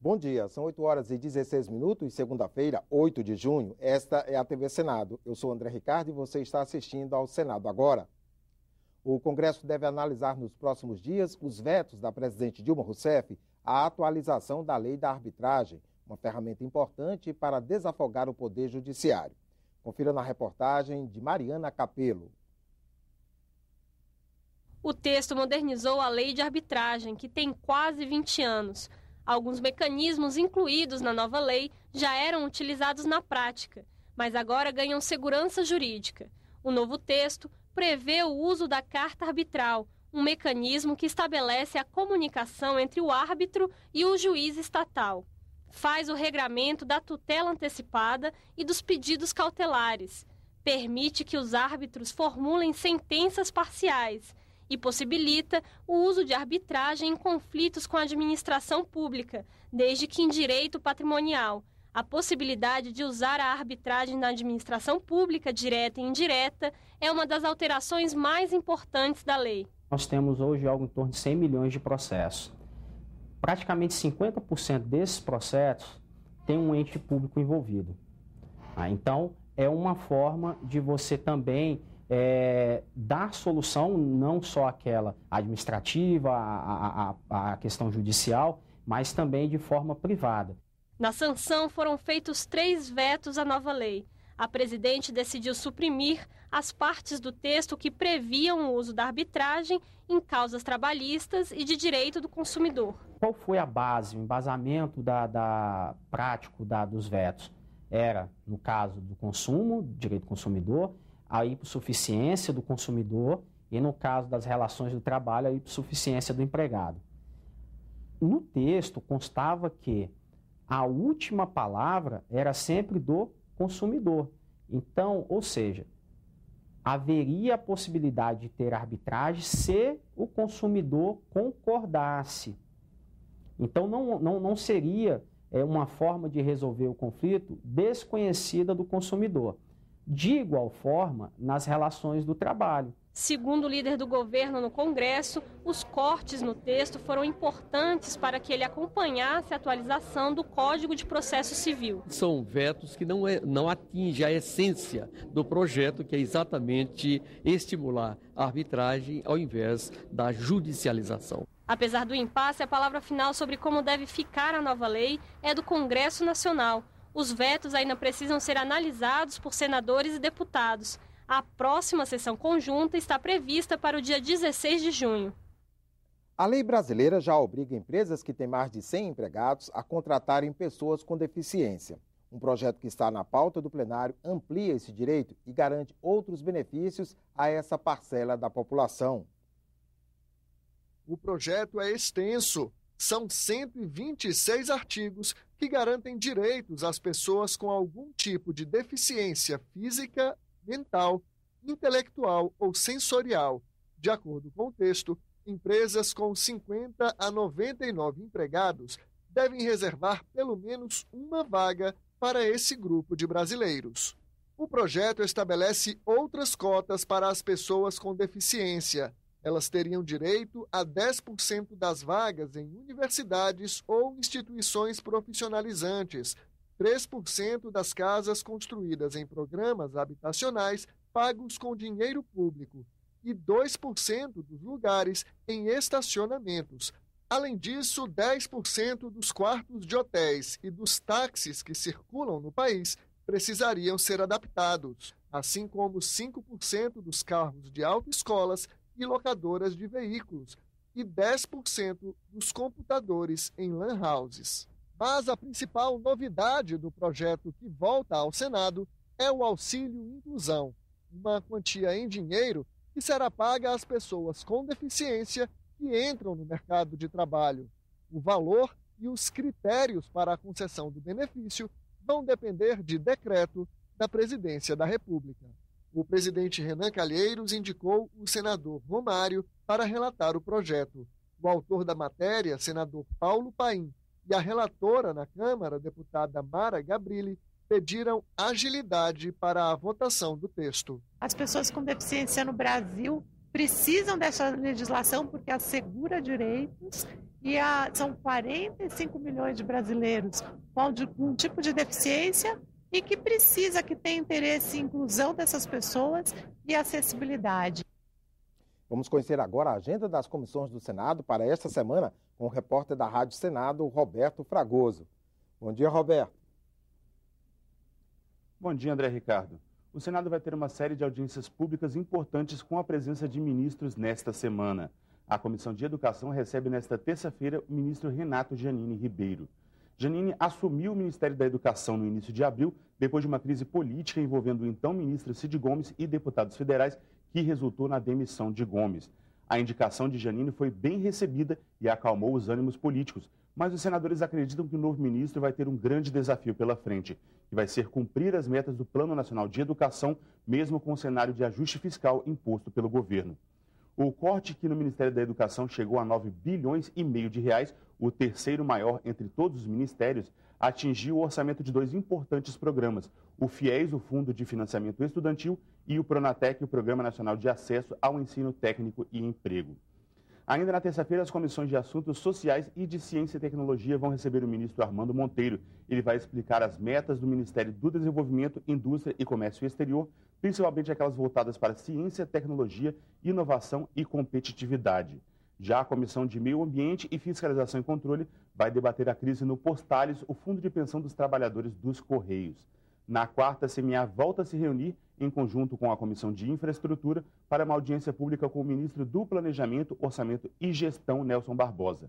Bom dia, são 8h16, segunda-feira, 8 de junho. Esta é a TV Senado. Eu sou André Ricardo e você está assistindo ao Senado Agora. O Congresso deve analisar nos próximos dias os vetos da presidente Dilma Rousseff à atualização da lei da arbitragem, uma ferramenta importante para desafogar o Poder Judiciário. Confira na reportagem de Mariana Capello. O texto modernizou a lei de arbitragem, que tem quase 20 anos. Alguns mecanismos incluídos na nova lei já eram utilizados na prática, mas agora ganham segurança jurídica. O novo texto prevê o uso da carta arbitral, um mecanismo que estabelece a comunicação entre o árbitro e o juiz estatal. Faz o regramento da tutela antecipada e dos pedidos cautelares. Permite que os árbitros formulem sentenças parciais e possibilita o uso de arbitragem em conflitos com a administração pública, desde que em direito patrimonial. A possibilidade de usar a arbitragem na administração pública, direta e indireta, é uma das alterações mais importantes da lei. Nós temos hoje algo em torno de 100 milhões de processos. Praticamente 50% desses processos tem um ente público envolvido. Então, é uma forma de você também dar solução, não só aquela administrativa, a questão judicial, mas também de forma privada. Na sanção foram feitos 3 vetos à nova lei. A presidente decidiu suprimir as partes do texto que previam o uso da arbitragem em causas trabalhistas e de direito do consumidor. Qual foi a base, o embasamento prático dos vetos? Era, no caso do consumo, direito do consumidor, a hipossuficiência do consumidor e, no caso das relações do trabalho, a hipossuficiência do empregado. No texto constava que a última palavra era sempre do consumidor. Então, ou seja, haveria a possibilidade de ter arbitragem se o consumidor concordasse. Então, não seria uma forma de resolver o conflito desconhecida do consumidor. De igual forma, nas relações do trabalho. Segundo o líder do governo no Congresso, os cortes no texto foram importantes para que ele acompanhasse a atualização do Código de Processo Civil. São vetos que não atingem a essência do projeto, que é exatamente estimular a arbitragem ao invés da judicialização. Apesar do impasse, a palavra final sobre como deve ficar a nova lei é do Congresso Nacional. Os vetos ainda precisam ser analisados por senadores e deputados. A próxima sessão conjunta está prevista para o dia 16 de junho. A lei brasileira já obriga empresas que têm mais de 100 empregados a contratarem pessoas com deficiência. Um projeto que está na pauta do plenário amplia esse direito e garante outros benefícios a essa parcela da população. O projeto é extenso. São 126 artigos que garantem direitos às pessoas com algum tipo de deficiência física, mental, intelectual ou sensorial. De acordo com o texto, empresas com 50 a 99 empregados devem reservar pelo menos uma vaga para esse grupo de brasileiros. O projeto estabelece outras cotas para as pessoas com deficiência. Elas teriam direito a 10% das vagas em universidades ou instituições profissionalizantes, 3% das casas construídas em programas habitacionais pagos com dinheiro público e 2% dos lugares em estacionamentos. Além disso, 10% dos quartos de hotéis e dos táxis que circulam no país precisariam ser adaptados, assim como 5% dos carros de autoescolas e locadoras de veículos e 10% dos computadores em lan houses. Mas a principal novidade do projeto que volta ao Senado é o auxílio inclusão, uma quantia em dinheiro que será paga às pessoas com deficiência que entram no mercado de trabalho. O valor e os critérios para a concessão do benefício vão depender de decreto da Presidência da República. O presidente Renan Calheiros indicou o senador Romário para relatar o projeto. O autor da matéria, senador Paulo Paim, e a relatora na Câmara, deputada Mara Gabrilli, pediram agilidade para a votação do texto. As pessoas com deficiência no Brasil precisam dessa legislação porque assegura direitos e são 45 milhões de brasileiros com algum tipo de deficiência e que precisa, que tem interesse em inclusão dessas pessoas e acessibilidade. Vamos conhecer agora a agenda das comissões do Senado para esta semana com o repórter da Rádio Senado, Roberto Fragoso. Bom dia, Roberto. Bom dia, André Ricardo. O Senado vai ter uma série de audiências públicas importantes com a presença de ministros nesta semana. A Comissão de Educação recebe nesta terça-feira o ministro Renato Giannini Ribeiro. Giannini assumiu o Ministério da Educação no início de abril, depois de uma crise política envolvendo o então ministro Cid Gomes e deputados federais, que resultou na demissão de Gomes. A indicação de Giannini foi bem recebida e acalmou os ânimos políticos, mas os senadores acreditam que o novo ministro vai ter um grande desafio pela frente, que vai ser cumprir as metas do Plano Nacional de Educação, mesmo com o cenário de ajuste fiscal imposto pelo governo. O corte que no Ministério da Educação chegou a 9,5 bilhões de reais, o terceiro maior entre todos os ministérios, atingiu o orçamento de 2 importantes programas, o FIES, o Fundo de Financiamento Estudantil, e o Pronatec, o Programa Nacional de Acesso ao Ensino Técnico e Emprego. Ainda na terça-feira, as comissões de Assuntos Sociais e de Ciência e Tecnologia vão receber o ministro Armando Monteiro. Ele vai explicar as metas do Ministério do Desenvolvimento, Indústria e Comércio Exterior, principalmente aquelas voltadas para ciência, tecnologia, inovação e competitividade. Já a Comissão de Meio Ambiente e Fiscalização e Controle vai debater a crise no Postales, o Fundo de Pensão dos Trabalhadores dos Correios. Na quarta, a CMA volta a se reunir em conjunto com a Comissão de Infraestrutura para uma audiência pública com o ministro do Planejamento, Orçamento e Gestão, Nelson Barbosa.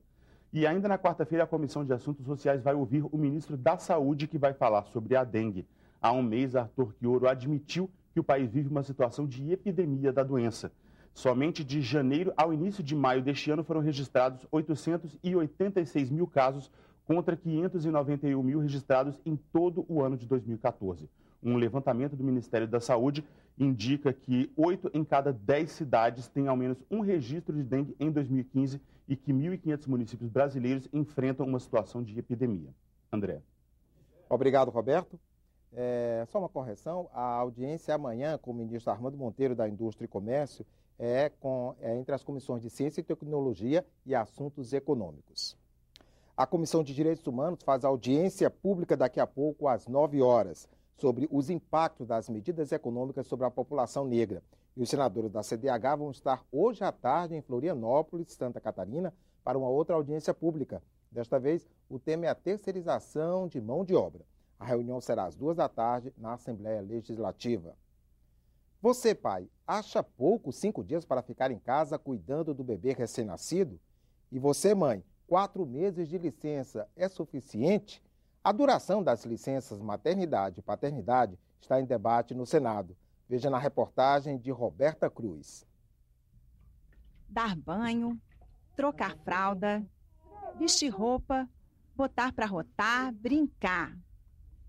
E ainda na quarta-feira, a Comissão de Assuntos Sociais vai ouvir o ministro da Saúde, que vai falar sobre a dengue. Há um mês, Arthur Quioro admitiu que o país vive uma situação de epidemia da doença. Somente de janeiro ao início de maio deste ano foram registrados 886 mil casos, contra 591 mil registrados em todo o ano de 2014. Um levantamento do Ministério da Saúde indica que 8 em cada 10 cidades têm ao menos um registro de dengue em 2015 e que 1.500 municípios brasileiros enfrentam uma situação de epidemia. André. Obrigado, Roberto. Só uma correção, a audiência amanhã com o ministro Armando Monteiro da Indústria e Comércio é entre as comissões de Ciência e Tecnologia e Assuntos Econômicos. A Comissão de Direitos Humanos faz audiência pública daqui a pouco às 9 horas sobre os impactos das medidas econômicas sobre a população negra. E os senadores da CDH vão estar hoje à tarde em Florianópolis, Santa Catarina, para uma outra audiência pública. Desta vez, o tema é a terceirização de mão de obra. A reunião será às 2 da tarde na Assembleia Legislativa. Você, pai, acha pouco 5 dias para ficar em casa cuidando do bebê recém-nascido? E você, mãe, 4 meses de licença é suficiente? A duração das licenças maternidade e paternidade está em debate no Senado. Veja na reportagem de Roberta Cruz. Dar banho, trocar fralda, vestir roupa, botar para rotar, brincar.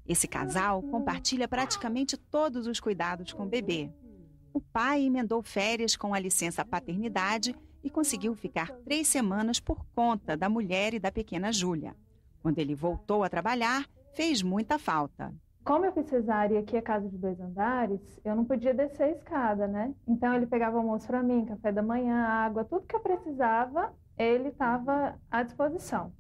Esse casal compartilha praticamente todos os cuidados com o bebê. O pai emendou férias com a licença paternidade e conseguiu ficar 3 semanas por conta da mulher e da pequena Júlia. Quando ele voltou a trabalhar, fez muita falta. Como eu fiz cesárea e aqui é casa de 2 andares, eu não podia descer a escada, né? Então ele pegava almoço para mim, café da manhã, água, tudo que eu precisava, ele estava à disposição.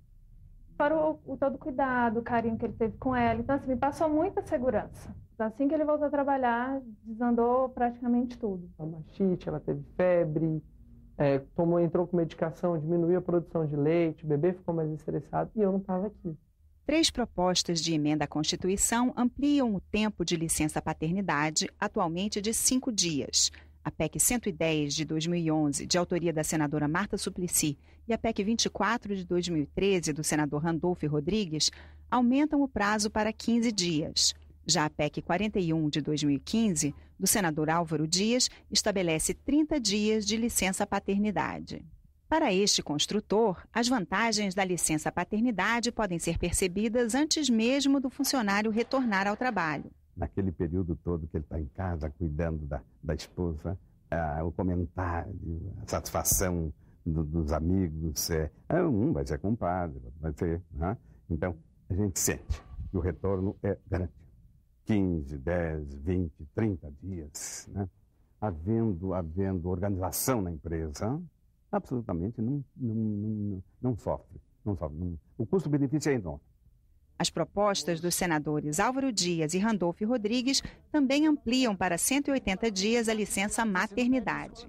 Para o todo cuidado, o carinho que ele teve com ela. Então, assim, me passou muita segurança. Então, assim que ele voltou a trabalhar, desandou praticamente tudo. A mastite, ela teve febre, entrou com medicação, diminuiu a produção de leite, o bebê ficou mais estressado e eu não estava aqui. 3 propostas de emenda à Constituição ampliam o tempo de licença paternidade, atualmente de 5 dias. A PEC 110 de 2011, de autoria da senadora Marta Suplicy, e a PEC 24 de 2013, do senador Randolfo Rodrigues, aumentam o prazo para 15 dias. Já a PEC 41 de 2015, do senador Álvaro Dias, estabelece 30 dias de licença paternidade. Para este construtor, as vantagens da licença paternidade podem ser percebidas antes mesmo do funcionário retornar ao trabalho. Naquele período todo que ele está em casa, cuidando da esposa, o comentário, a satisfação dos amigos, um vai ser compadre, vai ser... Então, a gente sente que o retorno é garantido. 15, 10, 20, 30 dias, né? havendo organização na empresa, absolutamente não sofre. O custo-benefício é enorme. As propostas dos senadores Álvaro Dias e Randolfo Rodrigues também ampliam para 180 dias a licença maternidade.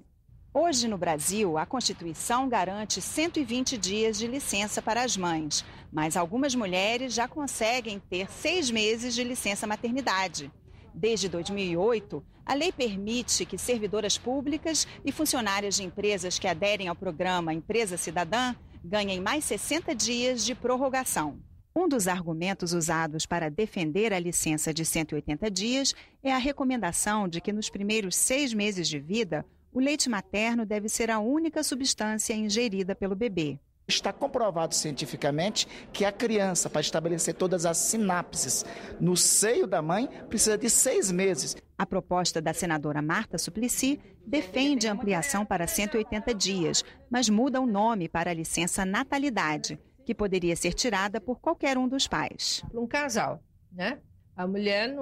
Hoje, no Brasil, a Constituição garante 120 dias de licença para as mães, mas algumas mulheres já conseguem ter 6 meses de licença maternidade. Desde 2008, a lei permite que servidoras públicas e funcionárias de empresas que aderem ao programa Empresa Cidadã ganhem mais 60 dias de prorrogação. Um dos argumentos usados para defender a licença de 180 dias é a recomendação de que nos primeiros 6 meses de vida, o leite materno deve ser a única substância ingerida pelo bebê. Está comprovado cientificamente que a criança, para estabelecer todas as sinapses no seio da mãe, precisa de 6 meses. A proposta da senadora Marta Suplicy defende a ampliação para 180 dias, mas muda o nome para a licença natalidade, que poderia ser tirada por qualquer um dos pais. Um casal, né? A mulher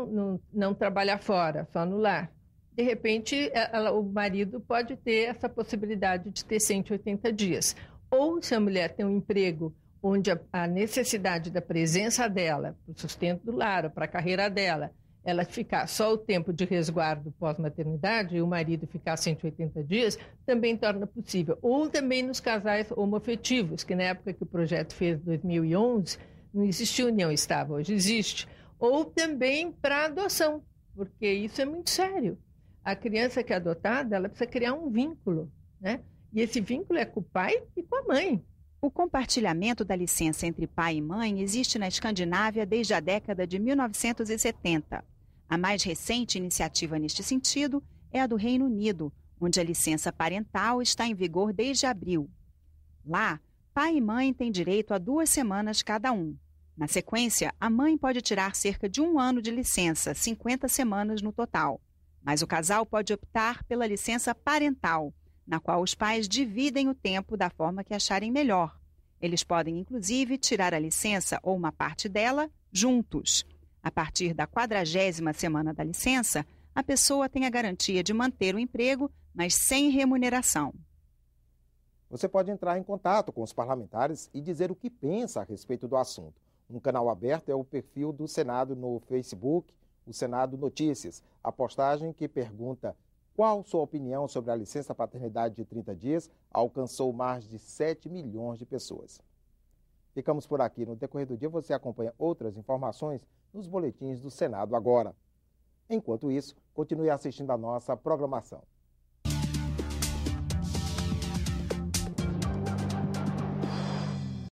não trabalha fora, só no lar. De repente, o marido pode ter essa possibilidade de ter 180 dias. Ou se a mulher tem um emprego onde a necessidade da presença dela, para o sustento do lar, para a carreira dela, ela ficar só o tempo de resguardo pós-maternidade e o marido ficar 180 dias, também torna possível. Ou também nos casais homoafetivos, que na época que o projeto fez, em 2011, não existia união estável, hoje existe. Ou também para adoção, porque isso é muito sério. A criança que é adotada, ela precisa criar um vínculo, né? E esse vínculo é com o pai e com a mãe. O compartilhamento da licença entre pai e mãe existe na Escandinávia desde a década de 1970. A mais recente iniciativa neste sentido é a do Reino Unido, onde a licença parental está em vigor desde abril. Lá, pai e mãe têm direito a 2 semanas cada um. Na sequência, a mãe pode tirar cerca de 1 ano de licença, 50 semanas no total. Mas o casal pode optar pela licença parental, na qual os pais dividem o tempo da forma que acharem melhor. Eles podem, inclusive, tirar a licença ou uma parte dela juntos. A partir da 40ª semana da licença, a pessoa tem a garantia de manter o emprego, mas sem remuneração. Você pode entrar em contato com os parlamentares e dizer o que pensa a respeito do assunto. Um canal aberto é o perfil do Senado no Facebook, o Senado Notícias. A postagem que pergunta qual sua opinião sobre a licença paternidade de 30 dias alcançou mais de 7 milhões de pessoas. Ficamos por aqui. No decorrer do dia você acompanha outras informações nos boletins do Senado Agora. Enquanto isso, continue assistindo a nossa programação.